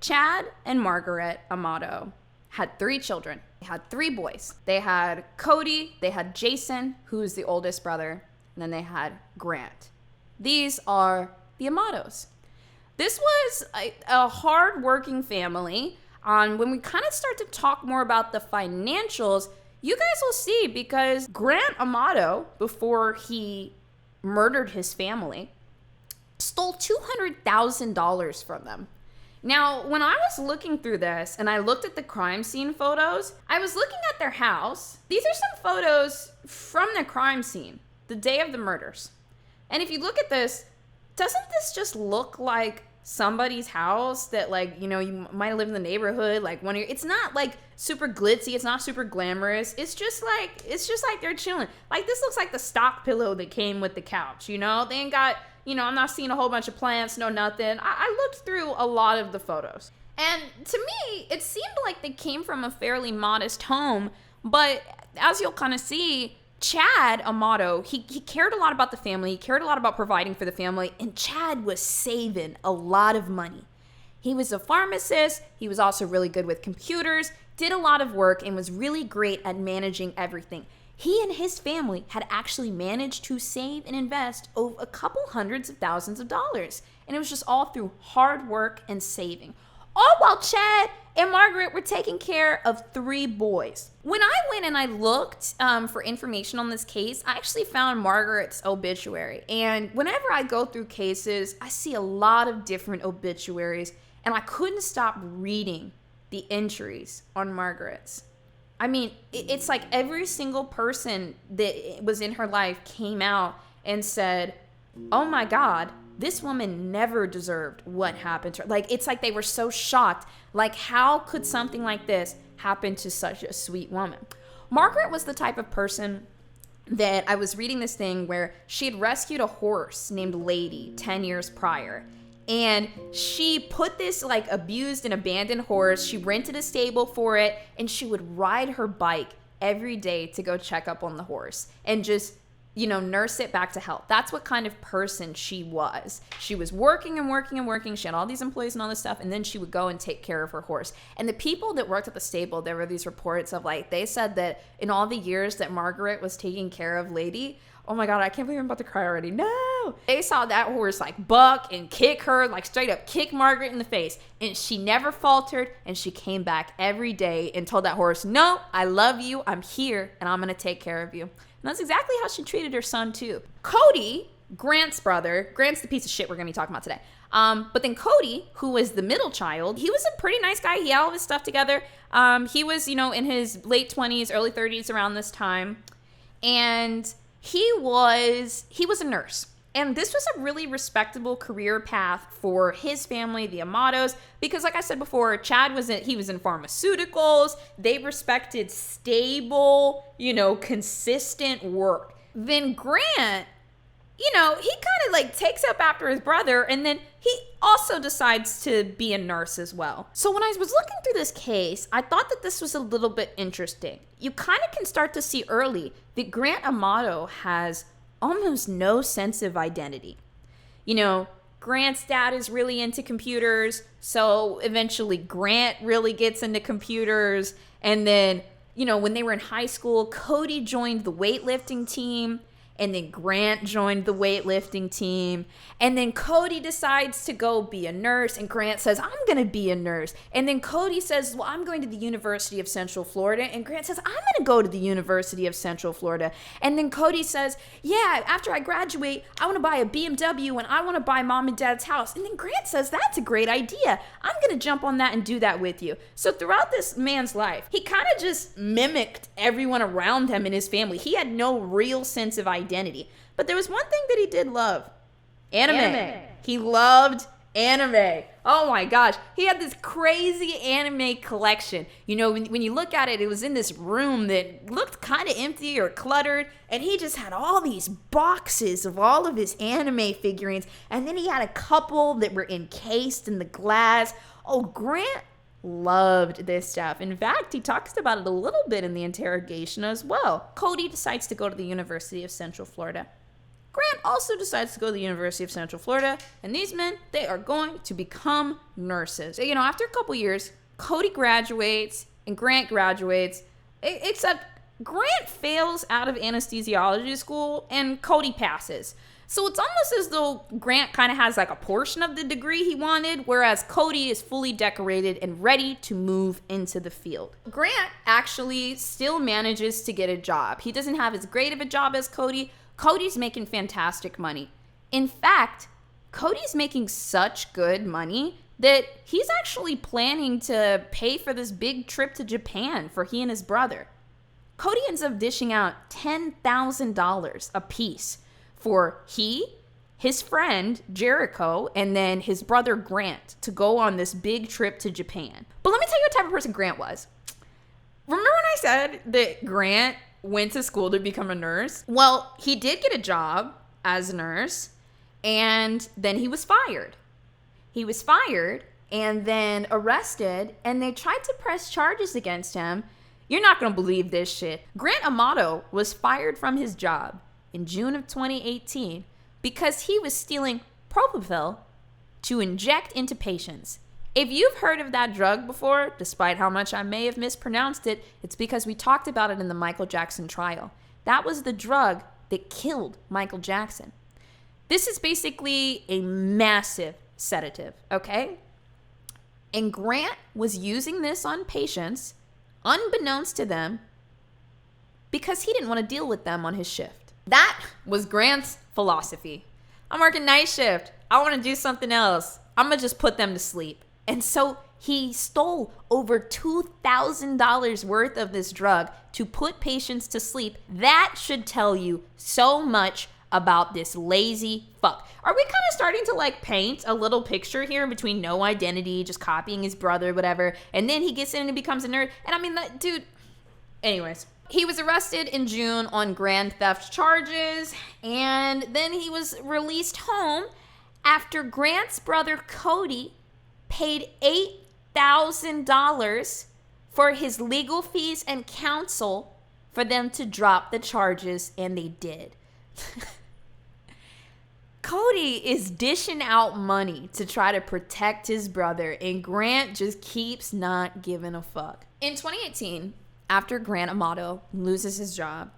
Chad and Margaret Amato had 3 children. They had 3 boys. They had Cody, they had Jason, who's the oldest brother, and then they had Grant. These are the Amatos. This was a hard-working family. When we kind of start to talk more about the financials, you guys will see, because Grant Amato, before he murdered his family, stole $200,000 from them. Now, when I was looking through this and I looked at the crime scene photos, I was looking at their house. These are some photos from the crime scene, the day of the murders. And if you look at this, doesn't this just look like somebody's house that, like, you know, you might live in the neighborhood, like it's not like super glitzy, it's not super glamorous, it's just like they're chilling. Like, this looks like the stock pillow that came with the couch, you know? They ain't got, you know, I'm not seeing a whole bunch of plants, no nothing. I looked through a lot of the photos, and to me, it seemed like they came from a fairly modest home, but as you'll kind of see, Chad Amato, he cared a lot about the family, he cared a lot about providing for the family, and Chad was saving a lot of money. He was a pharmacist, he was also really good with computers, did a lot of work, and was really great at managing everything. He and his family had actually managed to save and invest over a couple hundreds of thousands of dollars, and it was just all through hard work and saving. All while Chad and Margaret were taking care of 3 boys. When I went and I looked for information on this case, I actually found Margaret's obituary. And whenever I go through cases, I see a lot of different obituaries, and I couldn't stop reading the entries on Margaret's. I mean, it's like every single person that was in her life came out and said, oh my God, this woman never deserved what happened to her. Like, it's like they were so shocked. Like, how could something like this happen to such a sweet woman? Margaret was the type of person that I was reading this thing where she had rescued a horse named Lady 10 years prior. And she put this like abused and abandoned horse, she rented a stable for it, and she would ride her bike every day to go check up on the horse and just, you know, nurse it back to health. That's what kind of person she was. She was working and working and working. She had all these employees and all this stuff, and then she would go and take care of her horse. And the people that worked at the stable, there were these reports of, like, they said that in all the years that Margaret was taking care of Lady, oh my God, I can't believe I'm about to cry already. No! They saw that horse like buck and kick her, like straight up kick Margaret in the face. And she never faltered, and she came back every day and told that horse, no, I love you, I'm here, and I'm gonna take care of you. And that's exactly how she treated her son too. Cody, Grant's brother, Grant's the piece of shit we're gonna be talking about today. But then Cody, who was the middle child, he was a pretty nice guy. He had all his stuff together. He was, you know, in his late 20s, early 30s around this time. And he was a nurse. And this was a really respectable career path for his family, the Amatos, because like I said before, Chad he was in pharmaceuticals. They respected stable, you know, consistent work. Then Grant, you know, he kind of like takes up after his brother, and then he also decides to be a nurse as well. So when I was looking through this case, I thought that this was a little bit interesting. You kind of can start to see early that Grant Amato has almost no sense of identity. You know, Grant's dad is really into computers, so eventually Grant really gets into computers. And then, you know, when they were in high school, Cody joined the weightlifting team, and then Grant joined the weightlifting team. And then Cody decides to go be a nurse, and Grant says, I'm going to be a nurse. And then Cody says, well, I'm going to the University of Central Florida. And Grant says, I'm going to go to the University of Central Florida. And then Cody says, yeah, after I graduate, I want to buy a BMW, and I want to buy mom and dad's house. And then Grant says, that's a great idea. I'm going to jump on that and do that with you. So throughout this man's life, he kind of just mimicked everyone around him in his family. He had no real sense of identity. But there was one thing that he did love. Anime. He loved anime. Oh my gosh. He had this crazy anime collection. You know, when you look at it, it was in this room that looked kind of empty or cluttered. And he just had all these boxes of all of his anime figurines. And then he had a couple that were encased in the glass. Oh, Grant loved this stuff. In fact, he talks about it a little bit in the interrogation as well. Cody decides to go to the University of Central Florida. Grant also decides to go to the University of Central Florida, and these men, they are going to become nurses. You know, after a couple years, Cody graduates and Grant graduates, except Grant fails out of anesthesiology school and Cody passes. So it's almost as though Grant kind of has like a portion of the degree he wanted, whereas Cody is fully decorated and ready to move into the field. Grant actually still manages to get a job. He doesn't have as great of a job as Cody. Cody's making fantastic money. In fact, Cody's making such good money that he's actually planning to pay for this big trip to Japan for he and his brother. Cody ends up dishing out $10,000 a piece for his friend Jericho, and then his brother Grant to go on this big trip to Japan. But let me tell you what type of person Grant was. Remember when I said that Grant went to school to become a nurse? Well, he did get a job as a nurse, and then he was fired. He was fired and then arrested, and they tried to press charges against him. You're not going to believe this shit. Grant Amato was fired from his job in June of 2018 because he was stealing propofol to inject into patients. If you've heard of that drug before, despite how much I may have mispronounced it, it's because we talked about it in the Michael Jackson trial. That was the drug that killed Michael Jackson. This is basically a massive sedative, okay? And Grant was using this on patients, unbeknownst to them, because he didn't want to deal with them on his shift. That was Grant's philosophy. I'm working night shift. I want to do something else. I'm going to just put them to sleep. And so he stole over $2,000 worth of this drug to put patients to sleep. That should tell you so much about this lazy fuck. Are we kind of starting to like paint a little picture here between no identity, just copying his brother, whatever, and then he gets in and becomes a nerd? And I mean, that dude, anyways. He was arrested in June on grand theft charges, and then he was released home after Grant's brother Cody paid $8,000 for his legal fees and counsel for them to drop the charges, and they did. Cody is dishing out money to try to protect his brother, and Grant just keeps not giving a fuck. In 2018, after Grant Amato loses his job,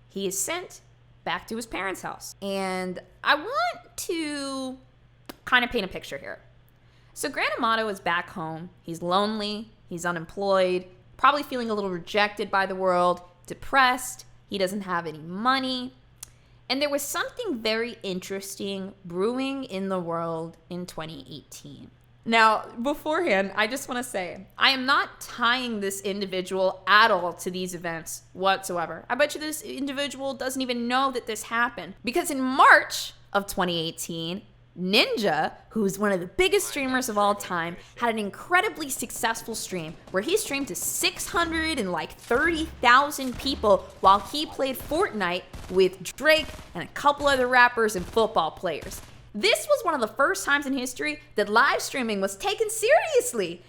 he is sent back to his parents' house. And I want to kind of paint a picture here. So Grant Amato is back home. He's lonely. He's unemployed, probably feeling a little rejected by the world, depressed. He doesn't have any money. And there was something very interesting brewing in the world in 2018. Now, beforehand, I just want to say, I am not tying this individual at all to these events whatsoever. I bet you this individual doesn't even know that this happened. Because in March of 2018, Ninja, who's one of the biggest streamers of all time, had an incredibly successful stream where he streamed to 630,000 people while he played Fortnite with Drake and a couple other rappers and football players. This was one of the first times in history that live streaming was taken seriously.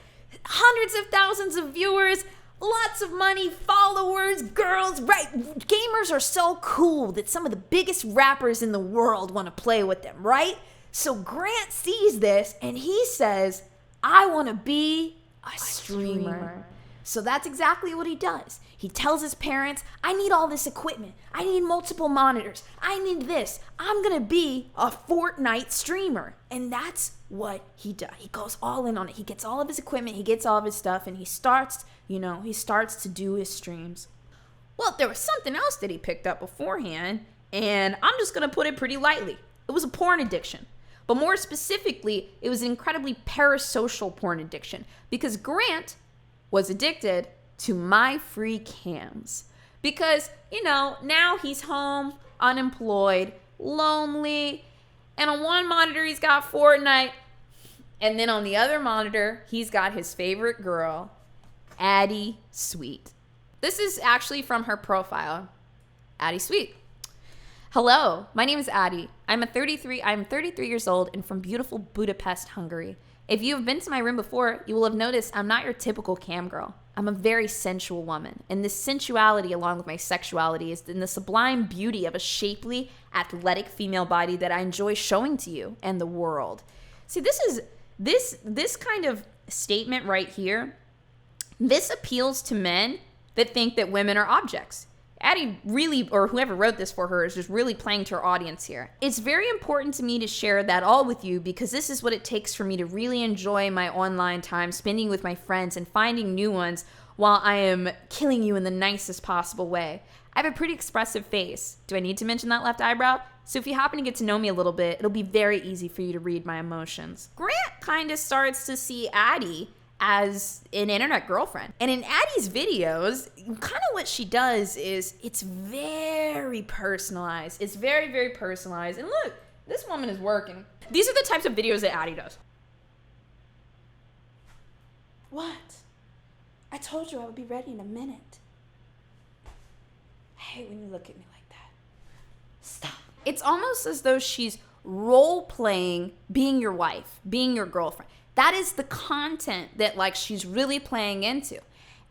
Hundreds of thousands of viewers, lots of money, followers, girls, right? Gamers are so cool that some of the biggest rappers in the world want to play with them, right? So Grant sees this and he says, I want to be a streamer. So that's exactly what he does. He tells his parents, I need all this equipment. I need multiple monitors. I need this. I'm going to be a Fortnite streamer. And that's what he does. He goes all in on it. He gets all of his equipment. He gets all of his stuff. And he starts to do his streams. Well, there was something else that he picked up beforehand. And I'm just going to put it pretty lightly. It was a porn addiction. But more specifically, it was an incredibly parasocial porn addiction. Because Grant was addicted to my free cams. Because, now he's home, unemployed, lonely, and on one monitor he's got Fortnite, and then on the other monitor he's got his favorite girl, Addie Sweet. This is actually from her profile, Addie Sweet. Hello, my name is Addie. I'm 33 years old and from beautiful Budapest, Hungary. If you've been to my room before, you will have noticed I'm not your typical cam girl. I'm a very sensual woman. And this sensuality, along with my sexuality, is in the sublime beauty of a shapely, athletic female body that I enjoy showing to you and the world. See, this kind of statement right here, this appeals to men that think that women are objects. Addie really, or whoever wrote this for her, is just really playing to her audience here. It's very important to me to share that all with you because this is what it takes for me to really enjoy my online time, spending with my friends and finding new ones while I am killing you in the nicest possible way. I have a pretty expressive face. Do I need to mention that left eyebrow? So if you happen to get to know me a little bit, it'll be very easy for you to read my emotions. Grant kind of starts to see Addie as an internet girlfriend. And in Addie's videos, kind of what she does is it's very personalized. It's very, very personalized. And look, this woman is working. These are the types of videos that Addie does. What? I told you I would be ready in a minute. I hate when you look at me like that. Stop. It's almost as though she's role-playing being your wife, being your girlfriend. That is the content that like she's really playing into.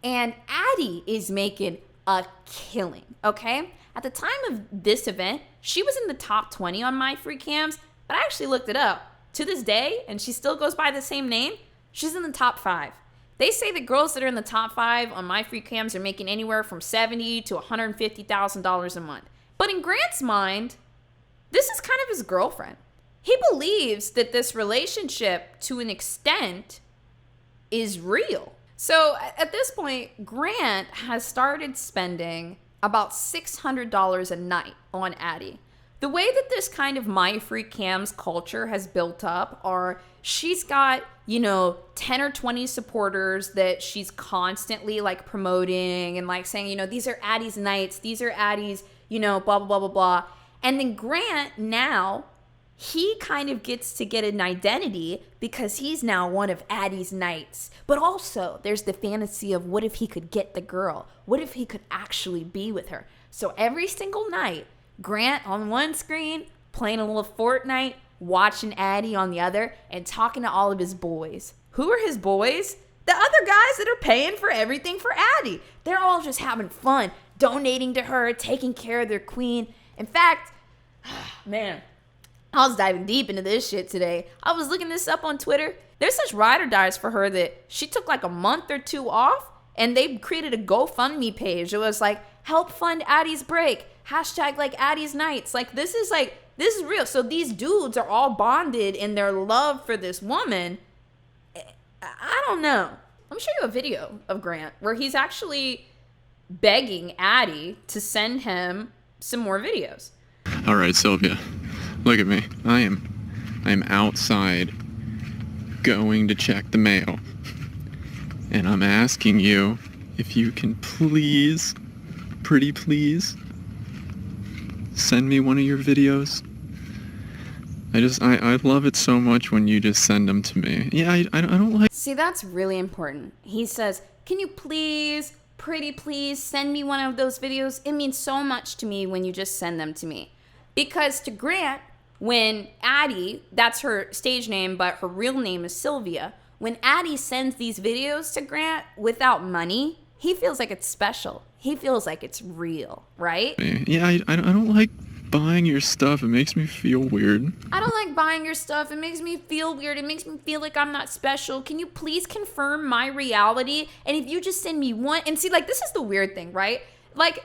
And Addie is making a killing, okay? At the time of this event, she was in the top 20 on My Free Cams, but I actually looked it up. To this day, and she still goes by the same name, she's in the top 5. They say that girls that are in the top 5 on My Free Cams are making anywhere from $70,000 to $150,000 a month. But in Grant's mind, this is kind of his girlfriend. He believes that this relationship, to an extent, is real. So at this point, Grant has started spending about $600 a night on Addie. The way that this kind of My Free Cams culture has built up are she's got, 10 or 20 supporters that she's constantly like promoting and like saying, these are Addie's nights, these are Addie's, blah, blah, blah, blah, blah. And then Grant now, he kind of gets to get an identity because he's now one of Addie's knights. But also, there's the fantasy of what if he could get the girl? What if he could actually be with her? So every single night, Grant on one screen, playing a little Fortnite, watching Addie on the other, and talking to all of his boys. Who are his boys? The other guys that are paying for everything for Addie. They're all just having fun, donating to her, taking care of their queen. In fact, man, I was diving deep into this shit today. I was looking this up on Twitter. There's such ride or dies for her that she took like a month or 2 off and they created a GoFundMe page. It was like, help fund Addie's break. Hashtag like Addie's nights. This is real. So these dudes are all bonded in their love for this woman. I don't know. Let me show you a video of Grant where he's actually begging Addie to send him some more videos. All right, Sylvia. Look at me. I am outside going to check the mail. And I'm asking you if you can please, pretty please, send me one of your videos. I love it so much when you just send them to me. Yeah, I don't like... See, that's really important. He says, can you please, pretty please, send me one of those videos? It means so much to me when you just send them to me. Because to Grant, when Addie, that's her stage name, but her real name is Sylvia, when Addie sends these videos to Grant without money, he feels like it's special. He feels like it's real, right? Yeah, I don't like buying your stuff. It makes me feel weird. I don't like buying your stuff. It makes me feel weird. It makes me feel like I'm not special. Can you please confirm my reality? And if you just send me one, and see, this is the weird thing, right?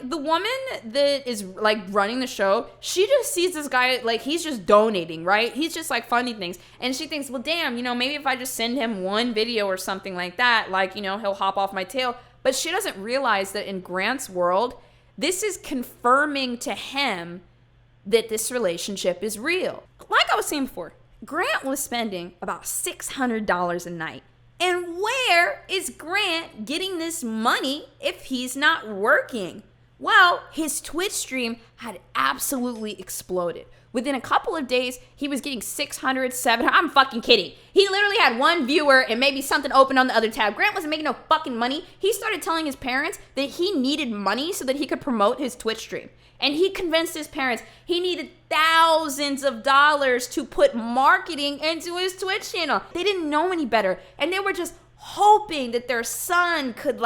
The woman that is, running the show, she just sees this guy, he's just donating, right? He's just, funding things. And she thinks, well, damn, maybe if I just send him one video or something like that, he'll hop off my tail. But she doesn't realize that in Grant's world, this is confirming to him that this relationship is real. Like I was saying before, Grant was spending about $600 a night. And where is Grant getting this money if he's not working? Well, his Twitch stream had absolutely exploded. Within a couple of days, he was getting 600, 700. I'm fucking kidding. He literally had one viewer and maybe something open on the other tab. Grant wasn't making no fucking money. He started telling his parents that he needed money so that he could promote his Twitch stream. And he convinced his parents he needed thousands of dollars to put marketing into his Twitch channel. They didn't know any better. And they were just hoping that their son could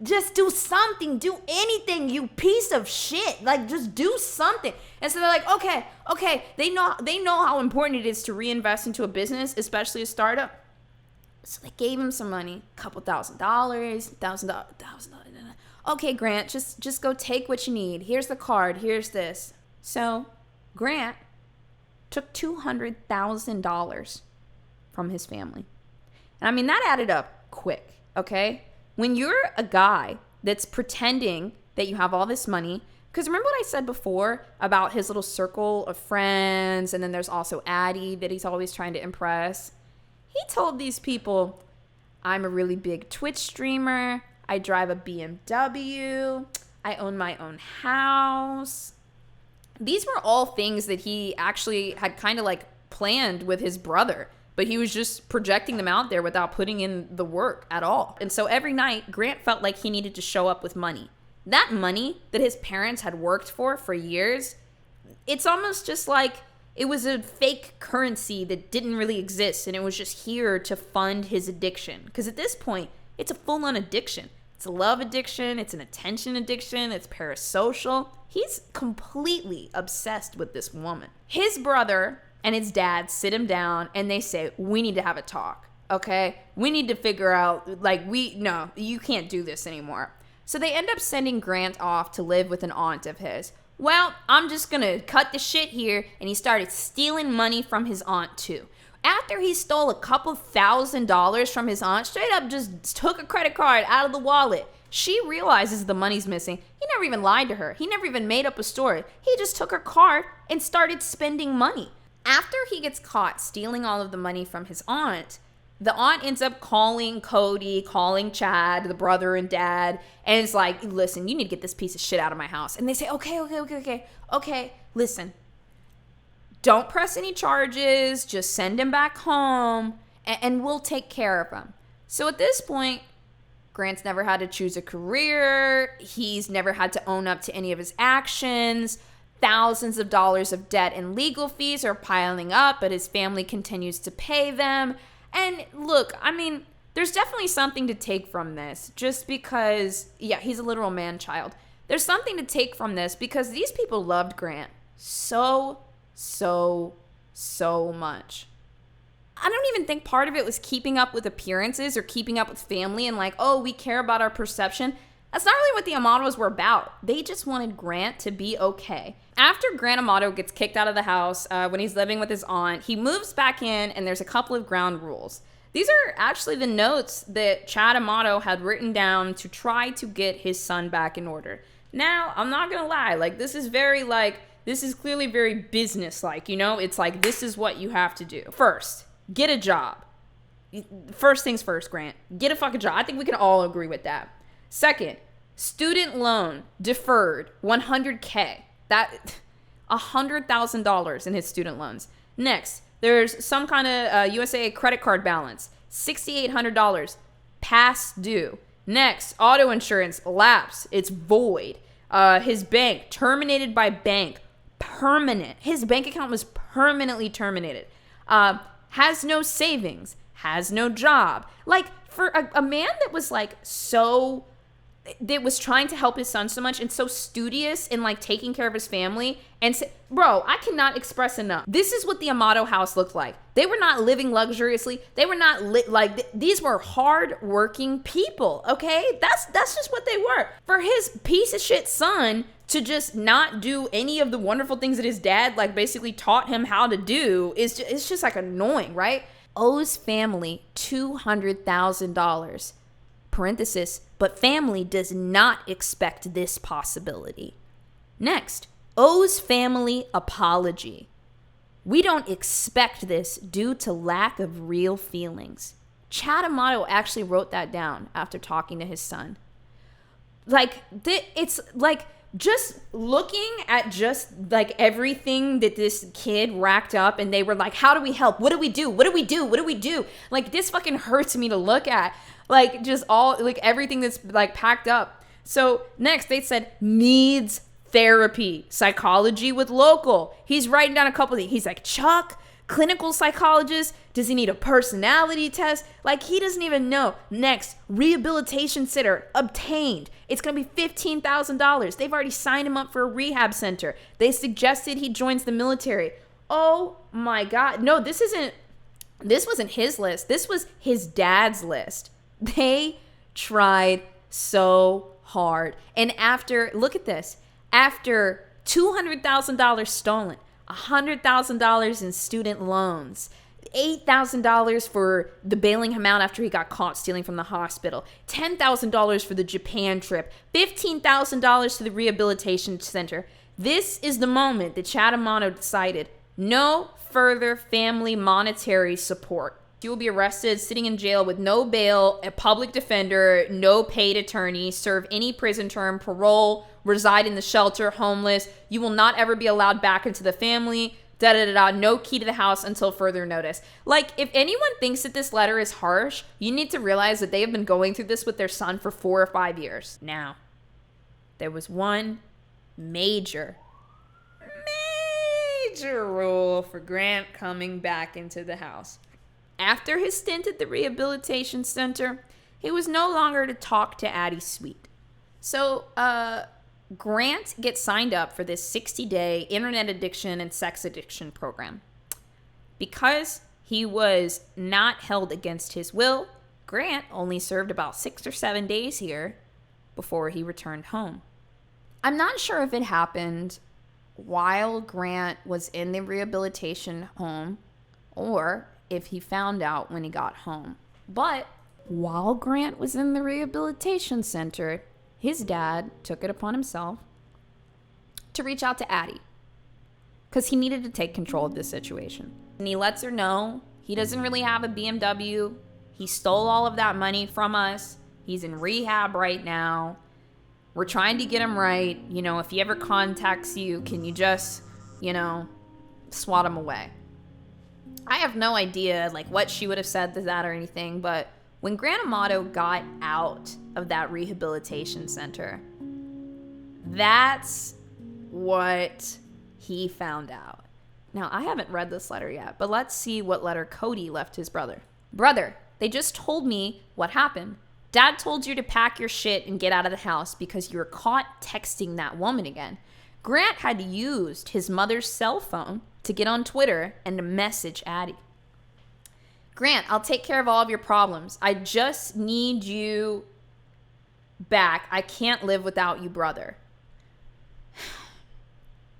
just do something, do anything, you piece of shit. Just do something. And so they're like, okay. They know how important it is to reinvest into a business, especially a startup. So they gave him some money, couple $1,000. Okay, Grant, just go take what you need. Here's the card. Here's this. So Grant took $200,000 from his family. And I mean, that added up quick, okay? When you're a guy that's pretending that you have all this money, because remember what I said before about his little circle of friends, and then there's also Addie that he's always trying to impress. He told these people, I'm a really big Twitch streamer. I drive a BMW. I own my own house. These were all things that he actually had kind of planned with his brother. But he was just projecting them out there without putting in the work at all. And so every night, Grant felt like he needed to show up with money. That money that his parents had worked for years, it's almost just like it was a fake currency that didn't really exist, and it was just here to fund his addiction. Because at this point, it's a full-on addiction. It's a love addiction, it's an attention addiction, it's parasocial. He's completely obsessed with this woman. His brother and his dad sit him down and they say, we need to have a talk, okay? We need to figure out, no, you can't do this anymore. So they end up sending Grant off to live with an aunt of his. Well, I'm just gonna cut the shit here, and he started stealing money from his aunt too. After he stole a couple $1,000s from his aunt, straight up just took a credit card out of the wallet. She realizes the money's missing. He never even lied to her. He never even made up a story. He just took her card and started spending money. After he gets caught stealing all of the money from his aunt, the aunt ends up calling Cody, calling Chad, the brother and dad, and it's like, listen, you need to get this piece of shit out of my house. And they say, okay, listen, don't press any charges, just send him back home, and we'll take care of him. So at this point, Grant's never had to choose a career, he's never had to own up to any of his actions, thousands of dollars of debt and legal fees are piling up, but his family continues to pay them. And look, I mean, there's definitely something to take from this, just because, yeah, he's a literal man-child. There's something to take from this because these people loved Grant so much. I don't even think part of it was keeping up with appearances or keeping up with family and we care about our perception. That's not really what the Amatos were about. They just wanted Grant to be okay. After Grant Amato gets kicked out of the house when he's living with his aunt, he moves back in and there's a couple of ground rules. These are actually the notes that Chad Amato had written down to try to get his son back in order. Now, I'm not gonna lie, this is clearly very business-like, It's this is what you have to do. First, get a job. First things first, Grant. Get a fucking job. I think we can all agree with that. Second, student loan deferred, $100K. That $100,000 in his student loans. Next, there's some kind of USA credit card balance, $6,800 past due. Next, auto insurance lapse, it's void. His bank terminated by bank, permanent. His bank account was permanently terminated. Has no savings, has no job. For a man that was that was trying to help his son so much and so studious in taking care of his family bro, I cannot express enough. This is what the Amato house looked like. They were not living luxuriously. They were not these were hard-working people, okay? That's just what they were. For his piece of shit son to just not do any of the wonderful things that his dad basically taught him how to do it's just annoying, right? Owes family $200,000. Parenthesis, but family does not expect this possibility. Next, owes family apology. We don't expect this due to lack of real feelings. Chad Amato actually wrote that down after talking to his son. just looking at just like everything that this kid racked up, and they were like, how do we help? What do we do? What do we do? What do we do? Like, this fucking hurts me to look at. Like, just all, like, everything that's like packed up. So next they said needs therapy, psychology with local. He's writing down a couple of these. He's like, Chuck, clinical psychologist. Does he need a personality test? Like, he doesn't even know. Next, rehabilitation center obtained. It's going to be $15,000. They've already signed him up for a rehab center. They suggested he joins the military. Oh my God. No, this wasn't his list. This was his dad's list. They tried so hard. And look at this. After $200,000 stolen, $100,000 in student loans, $8,000 for the bailing him out after he got caught stealing from the hospital, $10,000 for the Japan trip, $15,000 to the rehabilitation center. This is the moment that Chad Amato decided no further family monetary support. You will be arrested, sitting in jail with no bail, a public defender, no paid attorney, serve any prison term, parole, reside in the shelter, homeless. You will not ever be allowed back into the family. No key to the house until further notice. Like, if anyone thinks that this letter is harsh, you need to realize that they have been going through this with their son for 4 or 5 years. Now, there was one major rule for Grant coming back into the house. After his stint at the rehabilitation center, he was no longer to talk to Addie Sweet. So, Grant gets signed up for this 60-day internet addiction and sex addiction program. Because he was not held against his will, Grant only served about 6 or 7 days here before he returned home. I'm not sure if it happened while Grant was in the rehabilitation home or if he found out when he got home. But while Grant was in the rehabilitation center, his dad took it upon himself to reach out to Addie because he needed to take control of this situation. And he lets her know he doesn't really have a BMW. He stole all of that money from us. He's in rehab right now. We're trying to get him right. You know, if he ever contacts you, can you just, swat him away? I have no idea, like, what she would have said to that or anything, but when Grant Amato got out of that rehabilitation center, that's what he found out. Now, I haven't read this letter yet, but let's see what letter Cody left his brother. Brother, they just told me what happened. Dad told you to pack your shit and get out of the house because you were caught texting that woman again. Grant had used his mother's cell phone to get on Twitter and to message Addie. Grant, I'll take care of all of your problems. I just need you back. I can't live without you, brother.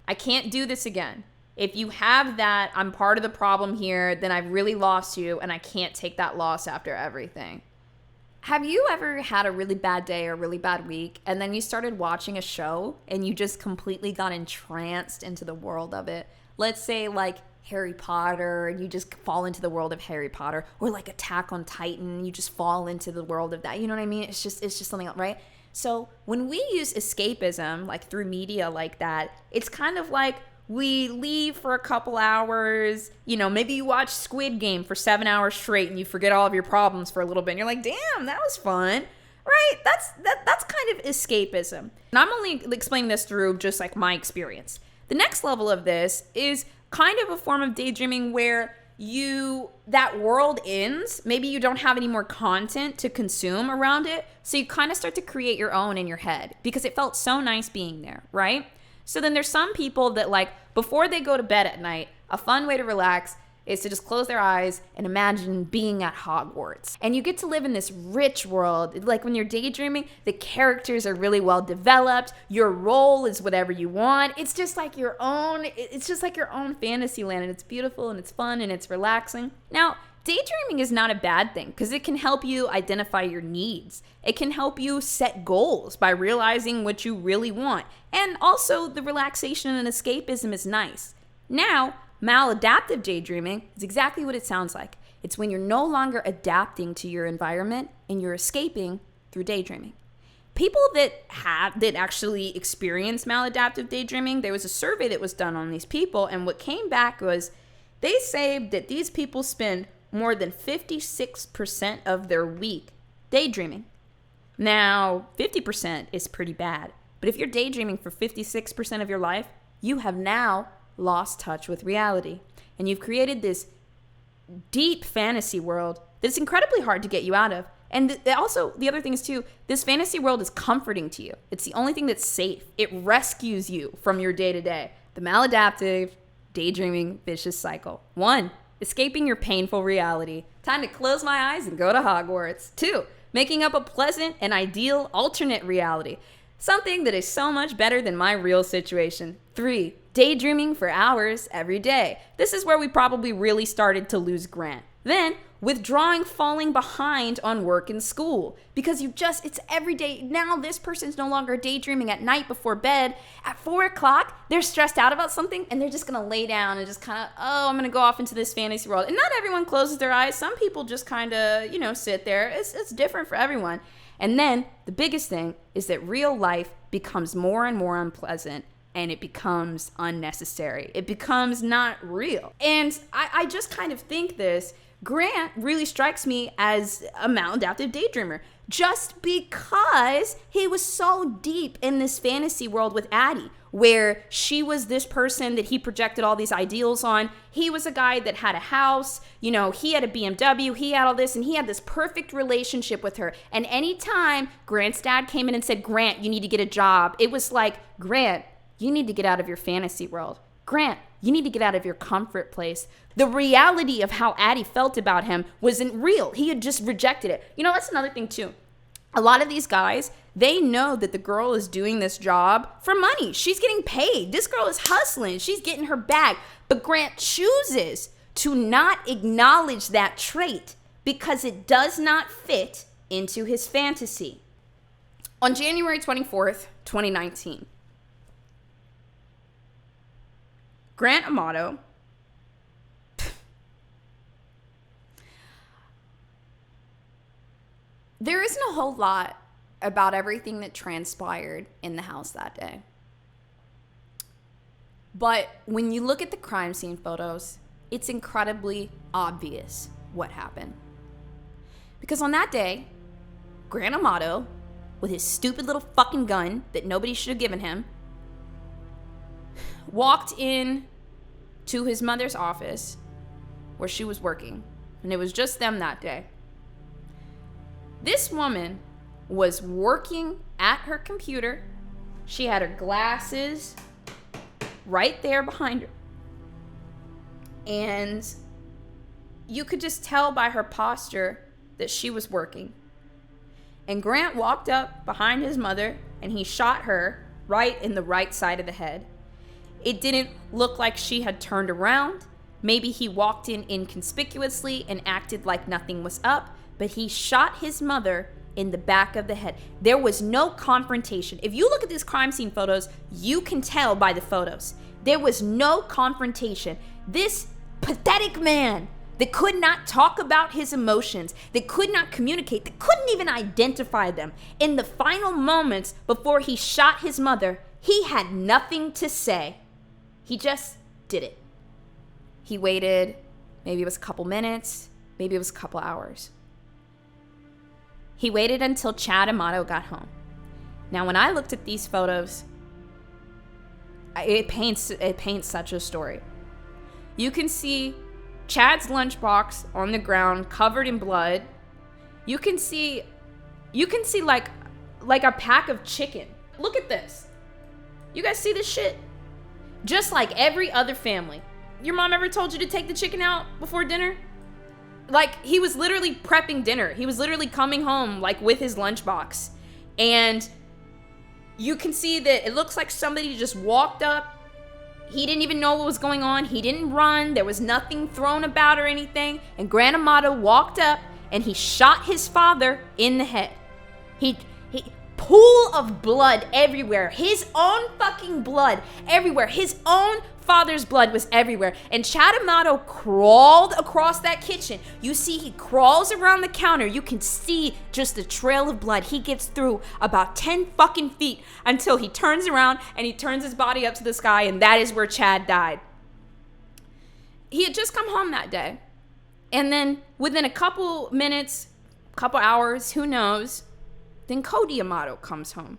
I can't do this again. If you have that, I'm part of the problem here, then I've really lost you and I can't take that loss after everything. Have you ever had a really bad day or a really bad week and then you started watching a show and you just completely got entranced into the world of it? Let's say like Harry Potter, and you just fall into the world of Harry Potter, or like Attack on Titan, you just fall into the world of that. You know what I mean? It's just something else, right? So when we use escapism, like through media like that, it's kind of like we leave for a couple hours, maybe you watch Squid Game for 7 hours straight and you forget all of your problems for a little bit and you're like, damn, that was fun, right? That's kind of escapism. And I'm only explaining this through just like my experience. The next level of this is kind of a form of daydreaming where that world ends. Maybe you don't have any more content to consume around it. So you kind of start to create your own in your head because it felt so nice being there, right? So then there's some people that like before they go to bed at night, a fun way to relax is to just close their eyes and imagine being at Hogwarts. And you get to live in this rich world. Like when you're daydreaming, the characters are really well developed. Your role is whatever you want. It's just like your own fantasy land, and it's beautiful and it's fun and it's relaxing. Now, daydreaming is not a bad thing because it can help you identify your needs. It can help you set goals by realizing what you really want. And also the relaxation and escapism is nice. Now, maladaptive daydreaming is exactly what it sounds like. It's when you're no longer adapting to your environment and you're escaping through daydreaming. people that actually experience maladaptive daydreaming, there was a survey that was done on these people, and what came back was they say that these people spend more than 56% of their week daydreaming. Now, 50% is pretty bad, but if you're daydreaming for 56% of your life, you have now lost touch with reality, and you've created this deep fantasy world that's incredibly hard to get you out of. And also, the other thing is too, this fantasy world is comforting to you. It's the only thing that's safe. It rescues you from your day-to-day. The maladaptive, daydreaming, vicious cycle. 1, escaping your painful reality. Time to close my eyes and go to Hogwarts. 2, making up a pleasant and ideal alternate reality. Something that is so much better than my real situation. 3, daydreaming for hours every day. This is where we probably really started to lose Grant. Then, withdrawing, falling behind on work and school. Because it's every day. Now this person's no longer daydreaming at night before bed. At 4 o'clock, they're stressed out about something and they're just gonna lay down and just kind of, I'm gonna go off into this fantasy world. And not everyone closes their eyes. Some people just kind of, sit there. It's different for everyone. And then the biggest thing is that real life becomes more and more unpleasant, and it becomes unnecessary. It becomes not real. And I just kind of think this. Grant really strikes me as a maladaptive daydreamer just because he was so deep in this fantasy world with Addie, where she was this person that he projected all these ideals on. He was a guy that had a house, he had a BMW, he had all this, and he had this perfect relationship with her. And anytime Grant's dad came in and said, Grant, you need to get a job, it was like, Grant, you need to get out of your fantasy world. Grant, you need to get out of your comfort place. The reality of how Addie felt about him wasn't real. He had just rejected it. That's another thing too. A lot of these guys, they know that the girl is doing this job for money. She's getting paid. This girl is hustling. She's getting her bag. But Grant chooses to not acknowledge that trait because it does not fit into his fantasy. On January 24th, 2019, Grant Amato there isn't a whole lot about everything that transpired in the house that day. But when you look at the crime scene photos, it's incredibly obvious what happened. Because on that day, Grant Amato, with his stupid little fucking gun that nobody should have given him, walked in to his mother's office where she was working, and it was just them that day. This woman was working at her computer. She had her glasses right there behind her. And you could just tell by her posture that she was working. And Grant walked up behind his mother and he shot her right in the right side of the head. It didn't look like she had turned around. Maybe he walked in inconspicuously and acted like nothing was up, but he shot his mother in the back of the head. There was no confrontation. If you look at these crime scene photos, you can tell by the photos. There was no confrontation. This pathetic man that could not talk about his emotions, that could not communicate, that couldn't even identify them, in the final moments before he shot his mother, he had nothing to say. He just did it. He waited, maybe it was a couple minutes, maybe it was a couple hours. He waited until Chad Amato got home. Now, when I looked at these photos, it paints such a story. You can see Chad's lunchbox on the ground covered in blood. You can see like a pack of chicken. Look at this. You guys see this shit? Just like every other family. Your mom ever told you to take the chicken out before dinner? Like, he was literally prepping dinner. He was literally coming home, like, with his lunchbox. And you can see that it looks like somebody just walked up. He didn't even know what was going on. He didn't run. There was nothing thrown about or anything. And Grant Amato walked up and he shot his father in the head. He pool of blood everywhere. His own fucking blood everywhere. His own father's blood was everywhere. And Chad Amato crawled across that kitchen. You see, he crawls around the counter. You can see just the trail of blood. He gets through about 10 fucking feet until he turns around and he turns his body up to the sky, and that is where Chad died. He had just come home that day. And then within a couple minutes, couple hours, who knows, then Cody Amato comes home.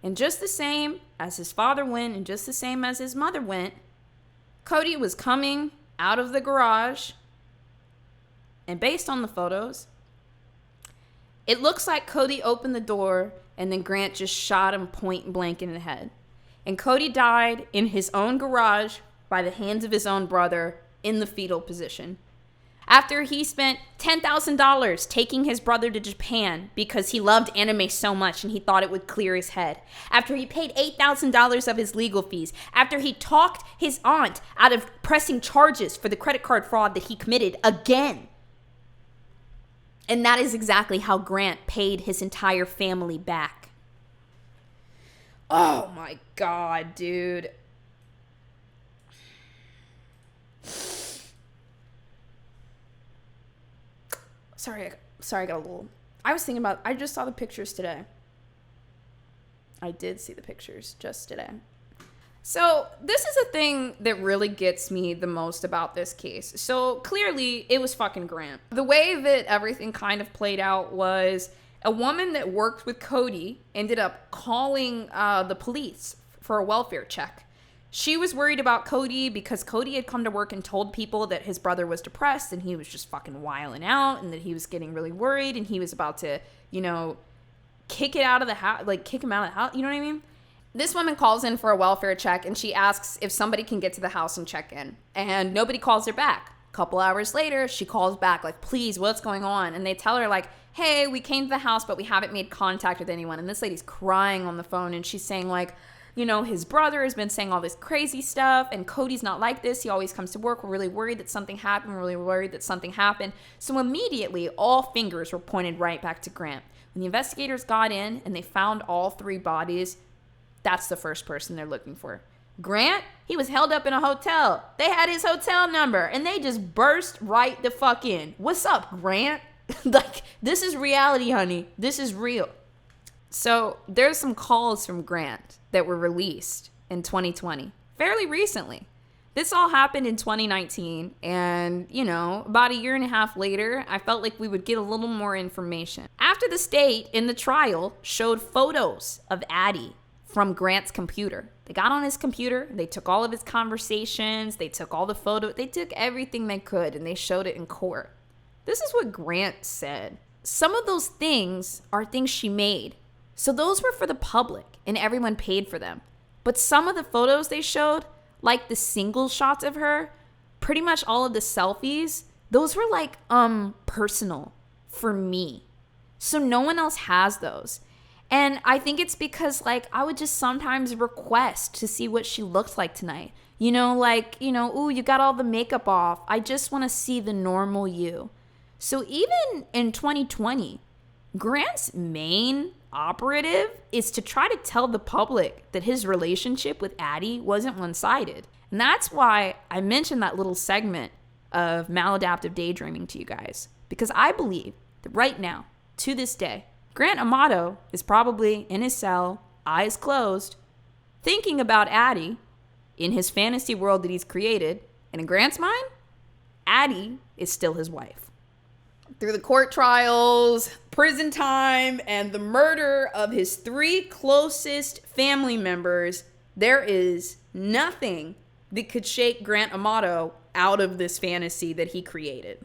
And just the same as his father went and just the same as his mother went, Cody was coming out of the garage. And based on the photos, it looks like Cody opened the door and then Grant just shot him point blank in the head. And Cody died in his own garage by the hands of his own brother in the fetal position. After he spent $10,000 taking his brother to Japan because he loved anime so much and he thought it would clear his head. After he paid $8,000 of his legal fees. After he talked his aunt out of pressing charges for the credit card fraud that he committed again. And that is exactly how Grant paid his entire family back. Oh my God, dude. Sorry, I got a little... I was thinking about... I just saw the pictures today. I did see the pictures just today. So this is the thing that really gets me the most about this case. So clearly, it was fucking Grant. The way that everything kind of played out was a woman that worked with Cody ended up calling the police for a welfare check. She was worried about Cody because Cody had come to work and told people that his brother was depressed and he was just fucking wilding out and that he was getting really worried and he was about to, you know, kick him out of the house, you know what I mean? This woman calls in for a welfare check and she asks if somebody can get to the house and check in, and nobody calls her back. A couple hours later, she calls back like, please, what's going on? And they tell her like, hey, we came to the house, but we haven't made contact with anyone. And this lady's crying on the phone and she's saying like, you know, his brother has been saying all this crazy stuff and Cody's not like this. He always comes to work. We're really worried that something happened. We're really worried that something happened. So immediately, all fingers were pointed right back to Grant. When the investigators got in and they found all three bodies, that's the first person they're looking for. Grant, he was held up in a hotel. They had his hotel number and they just burst right the fuck in. What's up, Grant? Like, this is reality, honey. This is real. So there's some calls from Grant that were released in 2020, fairly recently. This all happened in 2019, and, you know, about a year and a half later, I felt like we would get a little more information. After the state in the trial showed photos of Addie from Grant's computer. They got on his computer, they took all of his conversations, they took all the photos, they took everything they could, and they showed it in court. This is what Grant said. Some of those things are things she made. So those were for the public and everyone paid for them. But some of the photos they showed, like the single shots of her, pretty much all of the selfies, those were like personal for me. So no one else has those. And I think it's because like I would just sometimes request to see what she looked like tonight. You know, like, you know, ooh, you got all the makeup off. I just want to see the normal you. So even in 2020, Grant's main operative is to try to tell the public that his relationship with Addie wasn't one-sided. And that's why I mentioned that little segment of maladaptive daydreaming to you guys. Because I believe that right now, to this day, Grant Amato is probably in his cell, eyes closed, thinking about Addie in his fantasy world that he's created. And in Grant's mind, Addie is still his wife. Through the court trials, prison time, and the murder of his three closest family members, there is nothing that could shake Grant Amato out of this fantasy that he created.